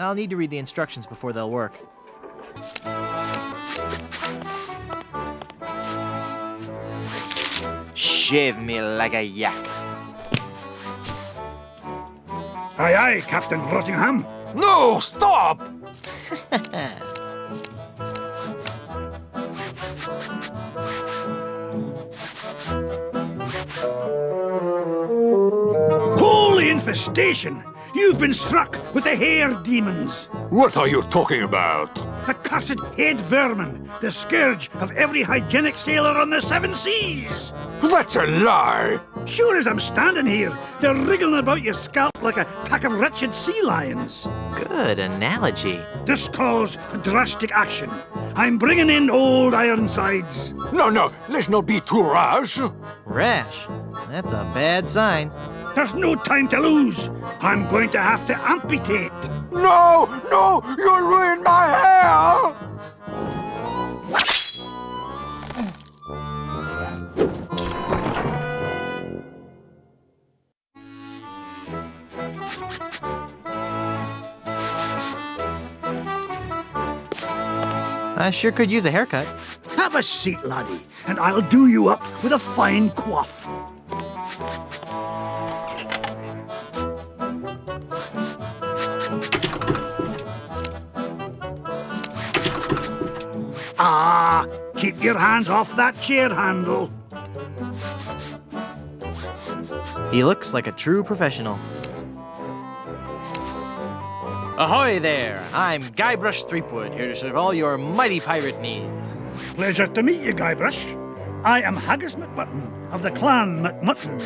I'll need to read the instructions before they'll work. Shave me like a yak. Aye, aye, Captain Rottingham. No, stop! Holy infestation! You've been struck with the hair demons. What are you talking about? The cursed head vermin, the scourge of every hygienic sailor on the seven seas. That's a lie! Sure as I'm standing here, they're wriggling about your scalp like a pack of wretched sea lions. Good analogy. This calls for drastic action. I'm bringing in old Ironsides. No, let's not be too rash. Rash? That's a bad sign. There's no time to lose. I'm going to have to amputate. No, you'll ruin my hair! I sure could use a haircut. Have a seat, laddie, and I'll do you up with a fine coif. Ah, keep your hands off that chair handle. He looks like a true professional. Ahoy there! I'm Guybrush Threepwood, here to serve all your mighty pirate needs. Pleasure to meet you, Guybrush. I am Haggis McMutton of the Clan McMutton.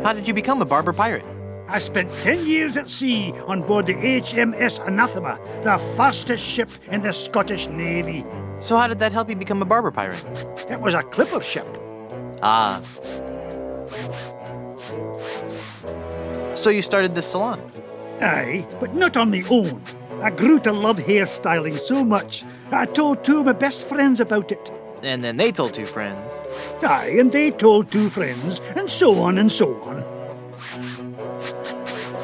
How did you become a barber pirate? I spent 10 years at sea on board the HMS Anathema, the fastest ship in the Scottish Navy. So how did that help you become a barber pirate? It was a clipper ship. Ah. So you started this salon? Aye, but not on my own. I grew to love hairstyling so much, I told two of my best friends about it. And then they told two friends. Aye, and they told two friends, and so on and so on.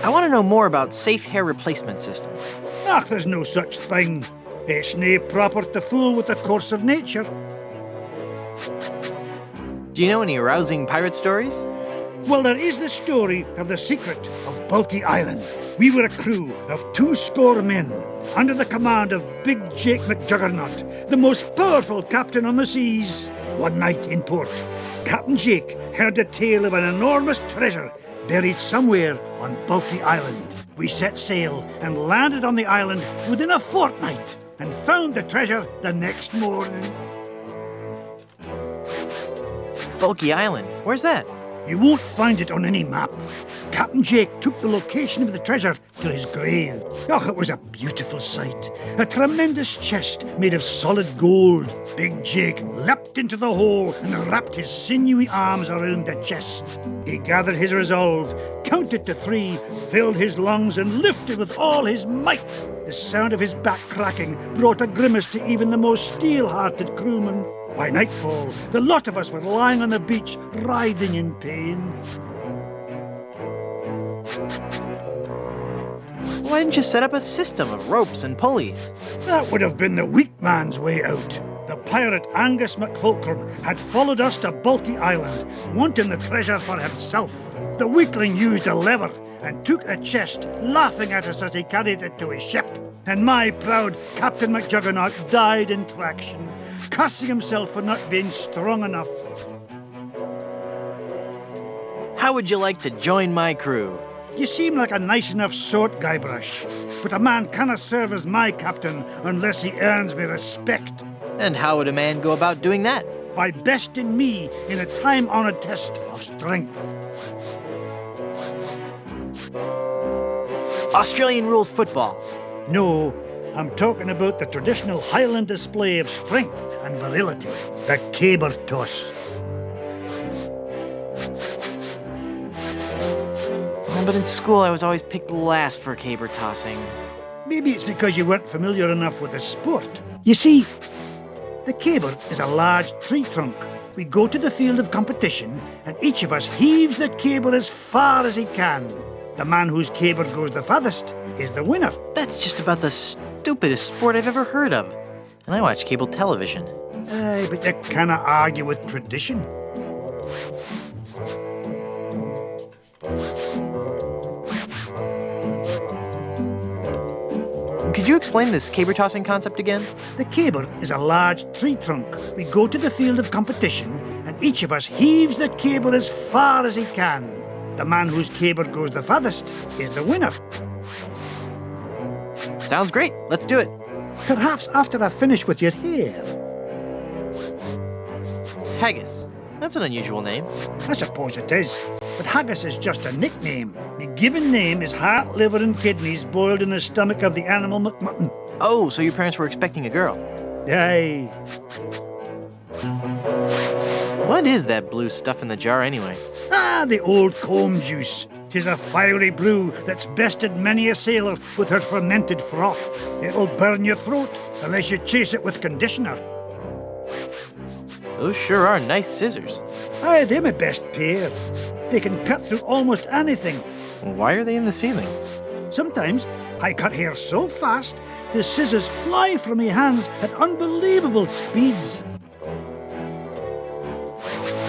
I want to know more about safe hair replacement systems. Ach, there's no such thing. It's nae proper to fool with the course of nature. Do you know any rousing pirate stories? Well, there is the story of the secret of Bulky Island. We were a crew of 200 men, under the command of Big Jake McJuggernaut, the most powerful captain on the seas. One night in port, Captain Jake heard the tale of an enormous treasure buried somewhere on Bulky Island. We set sail and landed on the island within a fortnight and found the treasure the next morning. Bulky Island? Where's that? You won't find it on any map. Captain Jake took the location of the treasure to his grave. Oh, it was a beautiful sight. A tremendous chest made of solid gold. Big Jake leapt into the hole and wrapped his sinewy arms around the chest. He gathered his resolve, counted to 3, filled his lungs and lifted with all his might. The sound of his back cracking brought a grimace to even the most steel-hearted crewman. By nightfall, the lot of us were lying on the beach, writhing in pain. Why didn't you set up a system of ropes and pulleys? That would have been the weak man's way out. The pirate Angus McFulcrum had followed us to Bulky Island, wanting the treasure for himself. The weakling used a lever and took the chest, laughing at us as he carried it to his ship. And my proud Captain McJuggernaut died in traction, cursing himself for not being strong enough. How would you like to join my crew? You seem like a nice enough sort, Guybrush, but a man cannot serve as my captain unless he earns me respect. And how would a man go about doing that? By besting me in a time-honored test of strength. Australian rules football. No, I'm talking about the traditional Highland display of strength and virility, the caber toss. But in school, I was always picked last for caber tossing. Maybe it's because you weren't familiar enough with the sport. You see, the caber is a large tree trunk. We go to the field of competition, and each of us heaves the caber as far as he can. The man whose caber goes the farthest is the winner. That's just about the stupidest sport I've ever heard of. And I watch cable television. Aye, but you cannot argue with tradition. Could you explain this caber tossing concept again? The caber is a large tree trunk. We go to the field of competition, and each of us heaves the caber as far as he can. The man whose caber goes the farthest is the winner. Sounds great. Let's do it. Perhaps after I finish with your hair. Haggis. That's an unusual name. I suppose it is, but haggis is just a nickname. My given name is heart, liver and kidneys boiled in the stomach of the animal McMutton. Oh, so your parents were expecting a girl. Aye. What is that blue stuff in the jar anyway? Ah, the old comb juice. 'Tis a fiery brew that's bested many a sailor with her fermented froth. It'll burn your throat unless you chase it with conditioner. Those sure are nice scissors. Aye, they're my best pair. They can cut through almost anything. Why are they in the ceiling? Sometimes I cut hair so fast, the scissors fly from my hands at unbelievable speeds.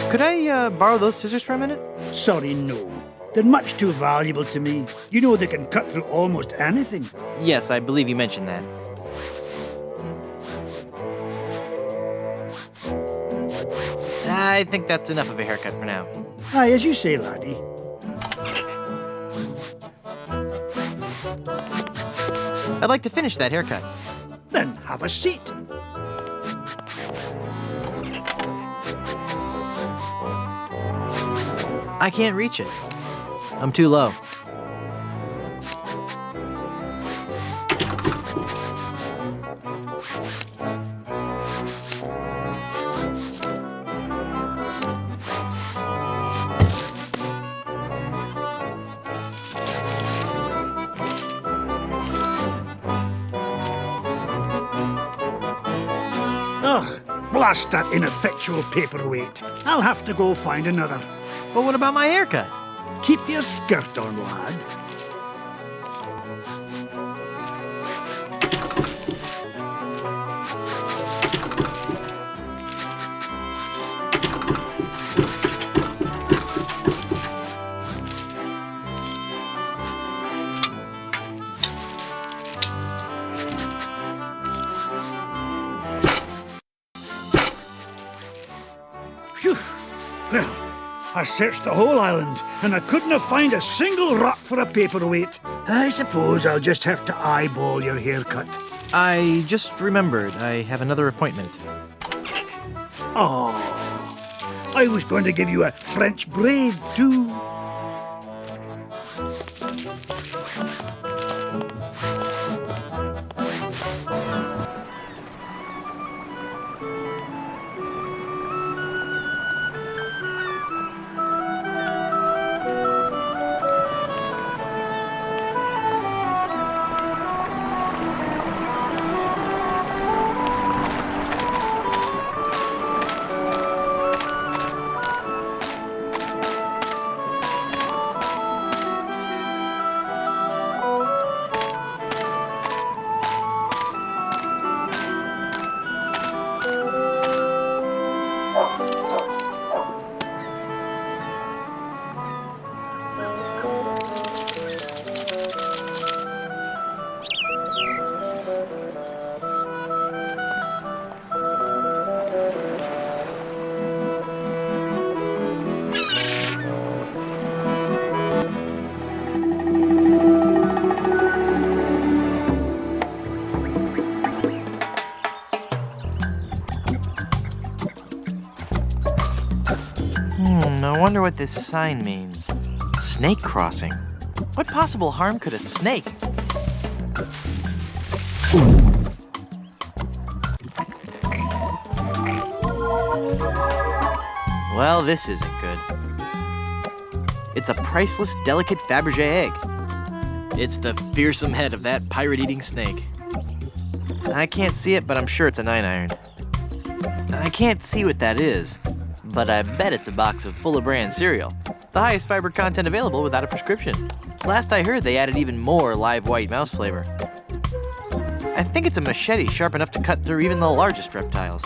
Could I borrow those scissors for a minute? Sorry, no. They're much too valuable to me. You know they can cut through almost anything. Yes, I believe you mentioned that. I think that's enough of a haircut for now. Aye, as you say, laddie. I'd like to finish that haircut. Then have a seat. I can't reach it. I'm too low. Ugh, blast that ineffectual paperweight. I'll have to go find another. But what about my haircut? Keep your skirt on, lad. Phew. Well, I searched the whole island, and I couldn't find a single rock for a paperweight. I suppose I'll just have to eyeball your haircut. I just remembered I have another appointment. Oh, I was going to give you a French braid, too. I wonder what this sign means. Snake crossing. What possible harm could a snake? Well, this isn't good. It's a priceless, delicate Fabergé egg. It's the fearsome head of that pirate-eating snake. I can't see it, but I'm sure it's a 9-iron. I can't see what that is, but I bet it's a box of Full of Bran cereal. The highest fiber content available without a prescription. Last I heard, they added even more live white mouse flavor. I think it's a machete sharp enough to cut through even the largest reptiles.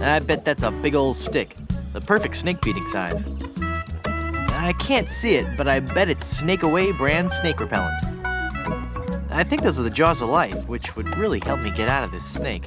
I bet that's a big old stick, the perfect snake beating size. I can't see it, but I bet it's Snake Away brand snake repellent. I think those are the Jaws of Life, which would really help me get out of this snake.